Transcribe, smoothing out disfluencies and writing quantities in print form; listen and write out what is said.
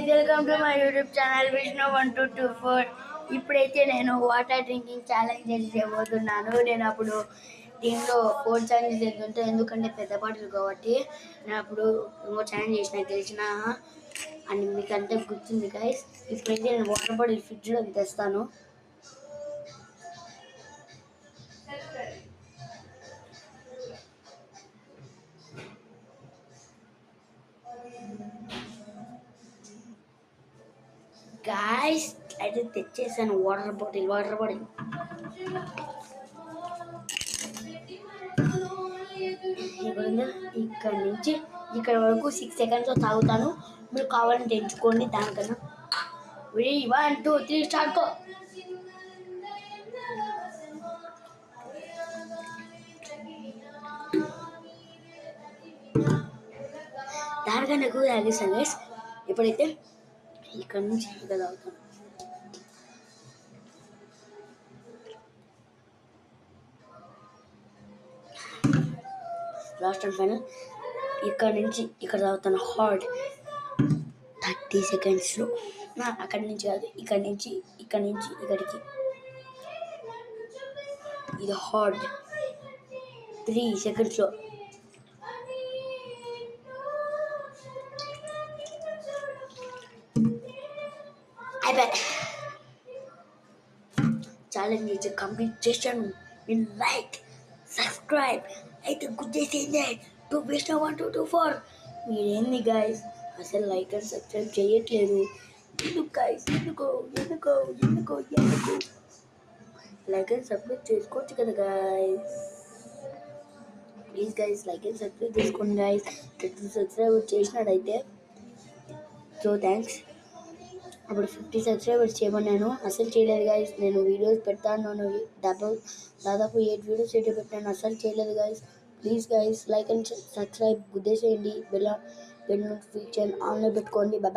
Welcome to my YouTube channel Vishnu 1224. ఇప్పుడైతే నేను water drinking challenge చేయబోతున్నాను. నేను అప్పుడు దీంట్లో 4 ఛాలెంజ్ చేస్తుంటే ఎందుకంటే పెద్ద బాటిల్ కాబట్టి నేను అప్పుడు ఇంకో ఛాలెంజ్ చేసిన గెలిచిన అని మీకు అంతా గుర్తుంది గైస్. ఇప్పుడైతే నేను వాటర్ బాటిల్ ఫ్రిడ్జ్లో తెస్తాను. గాయస్ అయితే తెచ్చేసాను వాటర్ బాటిల్ ఇక్కడ నుంచి ఇక్కడ వరకు 6 సెకండ్స్ తాగుతాను. మీరు కావాలని తెచ్చుకోండి. దానికన్నా 1 2 3 స్టార్ట్. దానికన్నా ఎక్కువ తాగేస్తాను గైస్. ఇప్పుడైతే ఇక్కడ నుంచి ఇక్కడ తాగుతాను. లాస్ట్ అండ్ ఫైనల్ ఇక్కడ నుంచి ఇక్కడ తాగుతాను. హార్డ్ 30 సెకండ్స్లో. అక్కడి నుంచి కాదు, ఇక్కడ నుంచి ఇక్కడికి. ఇది హార్డ్ 3 సెకండ్స్లో. ఛాలెంజ్ అయితే కంప్లీట్ చేశాను. నేను లైక్ సబ్స్క్రైబ్ అయితే గుర్తేసిందే టు విష్ణు 1224. మీరేంది గాయస్ అసలు లైక్ అండ్ సబ్స్క్రైబ్ చేయట్లేదు? ఎందుకు గాయస్? ఎందుకు లైక్ అండ్ సబ్స్క్రైబ్ చేసుకోవచ్చు కదా guys. Please guys like and subscribe చేసుకోండి గాయస్. 30 సబ్స్క్రైబ్ చేసినాడైతే సో థ్యాంక్స్. అప్పుడు 50 సబ్స్క్రైబర్స్ చేయమన్నాను, అసలు చేయలేదు గాయస్. నేను వీడియోస్ పెడతాను, దాదాపు 8 వీడియోస్ అయితే పెట్టాను, అసలు చేయలేదు guys. Please guys like and subscribe గుద్దేసేయండి. బెల్ నోటిఫికేషన్ ఆన్లో పెట్టుకోండి. బాయ్.